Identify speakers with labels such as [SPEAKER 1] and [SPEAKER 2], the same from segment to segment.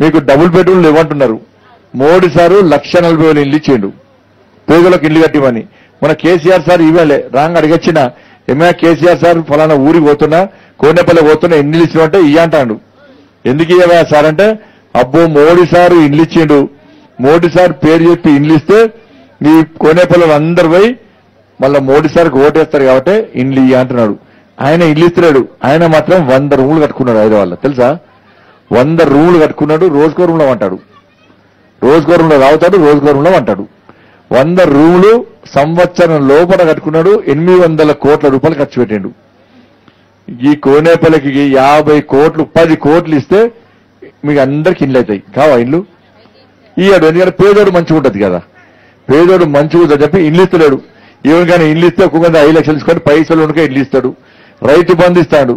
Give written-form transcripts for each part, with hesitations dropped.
[SPEAKER 1] మీకు డబుల్ బెడ్రూమ్లు ఇవ్వంటున్నారు. మోడీ సారు 1,40,000 ఇల్లు ఇచ్చిండు పేదలకు ఇల్లు కట్టివని. మన కేసీఆర్ సార్ ఇవ్వలే. రాంగ్ అడిగొచ్చిన ఏమైనా కేసీఆర్ సార్ ఫలానా ఊరికి పోతున్నా కోనేపల్లి పోతున్నా ఇల్లు ఇచ్చినట్టే ఇయ్యంటాడు. ఎందుకు ఇవ్వా సార్ అంటే అబ్బో మోడీ సారు ఇల్లు ఇచ్చిండు, మోడీ సార్ పేరు చెప్పి ఇల్లు ఇస్తే ఈ కోనేపల్లి అందరు పోయి మళ్ళా మోడీ సార్కి ఓటేస్తారు కాబట్టి ఇల్లు ఇయ్య అంటున్నాడు. ఆయన ఇల్లు ఇస్తున్నాడు. ఆయన మాత్రం 100 రూములు కట్టుకున్నాడు హైదరాబాద్లో తెలుసా. 100 రూములు కట్టుకున్నాడు. రోజుకో రూమ్లో అంటాడు, రోజుకో రూమ్లో తాగుతాడు, రోజుకో రూమ్లో అంటాడు. 100 రూములు సంవత్సరం లోపల కట్టుకున్నాడు. 800 కోట్ల రూపాయలు ఖర్చు పెట్టిండు. ఈ కోనేపల్లికి 50 కోట్లు 10 కోట్లు ఇస్తే మీకు అందరికి ఇల్లు అవుతాయి. కావా ఇల్లు ఇయ్యాడు. ఎందుకంటే పేదోడు మంచిగా ఉంటుంది కదా, పేదోడు మంచిగా ఉంటుంది చెప్పి ఇల్లు ఇస్తలేడు. ఎవరికైనా ఇల్లు ఇస్తే ఒక్కొక్క 5 లక్షలు తీసుకొని పైసలు ఉంటే ఇల్లు ఇస్తాడు. రైతు బంధు ఇస్తాడు.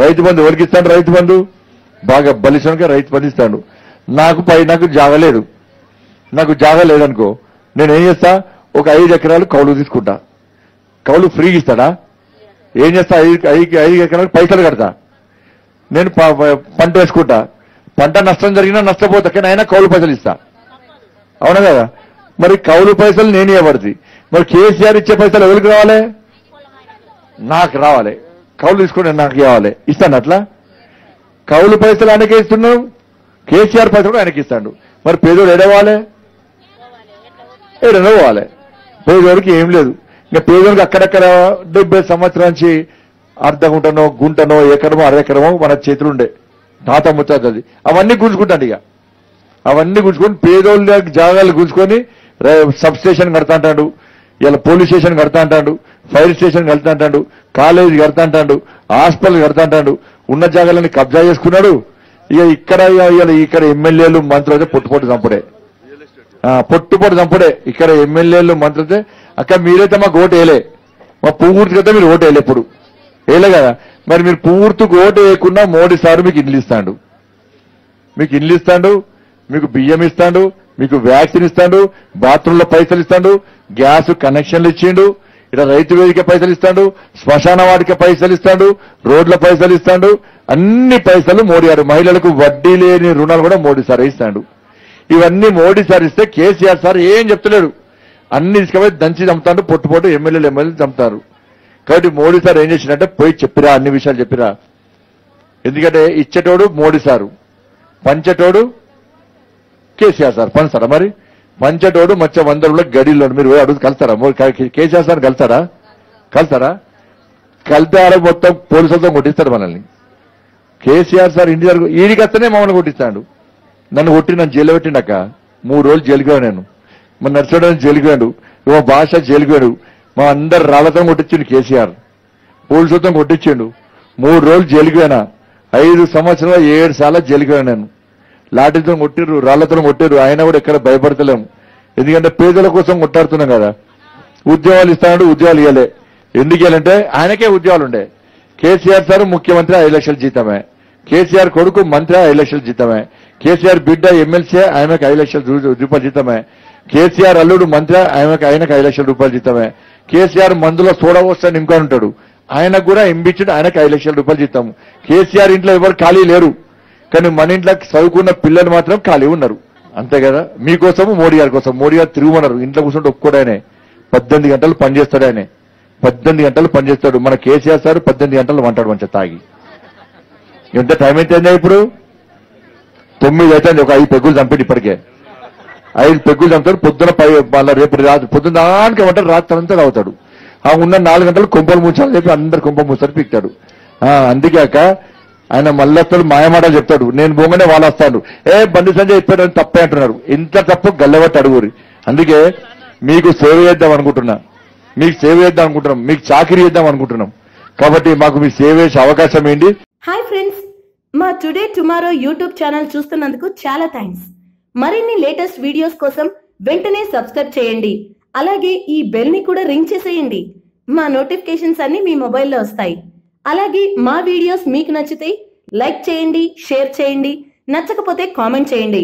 [SPEAKER 1] రైతు బంధు ఎవరికి ఇస్తాడు? రైతు బంధు బాగా బలిసోనికే రైతు బంధు ఇస్తాడు. నాకు జాగా లేదు, నాకు జాగా లేదనుకో నేనేం చేస్తా, ఒక 5 ఎకరాలు కౌలు తీసుకుంటా. కౌలు ఫ్రీగా ఇస్తాడా? ఏం చేస్తా, 5 ఎకరాలకు పైసలు కడతా. నేను పంట వేసుకుంటా. పంట నష్టం జరిగినా నష్టపోతా, కానీ అయినా కౌలు పైసలు ఇస్తా. అవునా కదా? మరి కౌలు పైసలు నేను ఇవ్వబడుతుంది. మరి కేసీఆర్ ఇచ్చే పైసలు ఎవరికి రావాలి? నాకు రావాలి. కౌలు తీసుకుని నాకు ఇవ్వాలి. ఇస్తాను అట్లా. కౌలు పైసలు ఆయనకే ఇస్తున్నాడు, కేసీఆర్ పైసలు కూడా ఆయనకి ఇస్తాడు. మరి పేదోడు ఎడవాలి, ఏడనో పోవాలి. పేదోడికి ఏం లేదు. ఇంకా పేదోడికి అక్కడక్కడ 70 సంవత్సరాల నుంచి అర్ధగుంటనో గుంటనో ఎకరమో అరెకరమో మన చేతులు ఉండే తాత ముత్తాతది అవన్నీ గుంజుకుంటాడు. ఇక అవన్నీ గుంజుకొని పేదోళ్ళ జాగాలు గుంజుకొని సబ్ స్టేషన్ కడతా అంటాడు, ఇలా పోలీస్ స్టేషన్ కడతా అంటాడు, ఫైర్ స్టేషన్ కడతా అంటాడు, కాలేజీ కడతా అంటాడు, హాస్పిటల్ కడతా అంటాడు. ఉన్న జాగాలని కబ్జా చేసుకున్నాడు. ఇక ఇక్కడ ఎమ్మెల్యేలు మంత్రులు పొట్టుపొట్టు చంపుడే, పొట్టుపొట్టు చంపుడే. ఇక్కడ ఎమ్మెల్యేలు మంత్రులతో అక్క మీరైతే మాకు ఓటు వేయలే, మా పూర్తికి అయితే మీరు ఓటు వేయలే, ఎప్పుడు వేయలే కదా. మరి మీరు పూర్తికి ఓటు వేయకుండా మోడీ సార్ మీకు ఇల్లు ఇస్తాడు, మీకు ఇల్లు ఇస్తాడు, మీకు బియ్యం ఇస్తాడు, మీకు వ్యాక్సిన్ ఇస్తాడు, బాత్రూంలో పైసలు ఇస్తాడు, గ్యాస్ కనెక్షన్లు ఇచ్చిండు, ఇక్కడ రైతు వేదిక పైసలు ఇస్తాడు, శ్మశాన వాటిక పైసలు ఇస్తాడు, రోడ్ల పైసలు ఇస్తాడు. అన్ని పైసలు మోడీ గారు. మహిళలకు వడ్డీ లేని రుణాలు కూడా మోడీ సార్ ఇస్తాడు. ఇవన్నీ మోడీ సార్ ఇస్తే కేసీఆర్ సార్ ఏం చెప్తలేడు. అన్ని తీసుకుపోయి దంచి చంపుతాడు, పొట్టు ఎమ్మెల్యేలు చంపుతారు. కాబట్టి మోడీ సార్ ఏం చేసినట్టే పోయి చెప్పిరా, అన్ని విషయాలు చెప్పిరా. ఎందుకంటే ఇచ్చేటోడు మోడీ సారు, పంచేటోడు కేసీఆర్ సార్. పంచుతారా? మరి పంచేటోడు మధ్య 100 రూపాయల గడిలో మీరు అడుగు కలుస్తారా? కేసీఆర్ సార్ కలుస్తారా? కలితే ఆడ మొత్తం పోలీసులతో కొట్టిస్తాడు మనల్ని. కేసీఆర్ సార్ ఇంటి దగ్గర ఈడికి వస్తేనే మమ్మల్ని కొట్టిస్తాడు. నన్ను నన్ను జైలు పెట్టిండక 3 రోజులు జైలుకి నేను. మన నర్సడం జైలుకి వేడు, మా భాష జైలుకి వేడు, మా అందరు రాళ్లతో కొట్టించిండు కేసీఆర్, పోలీసులతో కొట్టించిండు. 3 రోజులు జైలుకి పోయినా. 5 సంవత్సరాలు 7 సార్లు జైలుకి పోయినా నేను. లాఠీతో కొట్టిర్రు, రాళ్లతో కొట్టిర్రు, అయినా కూడా ఎక్కడ భయపడతలేము. ఎందుకంటే పేదల కోసం కొట్టాడుతున్నాం కదా. ఉద్యోగాలు ఇస్తాడు, ఉద్యోగాలు ఇవ్వలే. ఎందుకు ఇవ్వాలంటే ఆయనకే ఉద్యోగాలు ఉండే. కేసీఆర్ సార్ ముఖ్యమంత్రి 5 లక్షల జీతమే, కేసీఆర్ కొడుకు మంత్రి 5 లక్షల జీతమే, కేసీఆర్ బిడ్డ ఎమ్మెల్సీ ఆయనకు 5 లక్షల రూపాయల జీతమే, కేసీఆర్ అల్లుడు మంత్రి ఆయనకు 5 లక్షల రూపాయల జీతమే, కేసీఆర్ మందులో సోడా వస్తా నింపుకొని ఉంటాడు, ఆయనకు కూడా ఎంబిచ్చుడు, ఆయనకు 5 లక్షల రూపాయలు జీతం. కేసీఆర్ ఇంట్లో ఎవరు ఖాళీ లేరు, కానీ మన ఇంట్లో చదువుకున్న పిల్లలు మాత్రం ఖాళీ ఉన్నారు. అంతే కదా. మీకోసము మోడీ గారి కోసం. మోడీ గారు తిరుగుమన్నారు. ఇంట్లో కూర్చుంటే ఒప్పుకోడాయనే 18 గంటలు పనిచేస్తాడు. ఆయన 18 గంటలు పనిచేస్తాడు. మన కేసీఆర్ సార్ 18 గంటలు వంటాడు మంచిగా తాగి. ఎంత టైం అయితే ఇప్పుడు 9 అయితే ఒక 5 పెగ్గులు చంపాడు. ఇప్పటికే 5 పెగ్గులు చంపుతాడు. పొద్దున మళ్ళీ రేపు రాత్రి పొద్దున దానికి ఏమంటారు, రాత్రి అంతా తాగుతాడు. ఆ ఉన్న 4 గంటలు కొంపలు ముంచాలని చెప్పి అందరు కొంప ముసరి పీక్తాడు. అందుకేక ఆయన మళ్ళొస్తాడు, మాయమాటలు చెప్తాడు. నేను బొంగనే వాళ్ళు వస్తాడు. బండి సంజయ్ చెప్పాడు తప్పే అంటున్నారు. ఇంత తప్పు గల్లబట్టి అడుగురి. అందుకే మీకు సేవ చేద్దాం అనుకుంటున్నా, మీకు చాకరీ చేద్దాం అనుకుంటున్నాం. కాబట్టి మాకు మీ సేవ చేసే అవకాశం ఏంటి.
[SPEAKER 2] హాయ్ ఫ్రెండ్స్, మా టుడే టుమారో యూట్యూబ్ ఛానల్ చూస్తున్నందుకు చాలా థ్యాంక్స్. మరిన్ని లేటెస్ట్ వీడియోస్ కోసం వెంటనే సబ్స్క్రైబ్ చేయండి. అలాగే ఈ బెల్ ని కూడా రింగ్ చేసేయండి. మా నోటిఫికేషన్స్ అన్ని మీ మొబైల్లో వస్తాయి. అలాగే మా వీడియోస్ మీకు నచ్చితే లైక్ చేయండి, షేర్ చేయండి, నచ్చకపోతే కామెంట్ చేయండి.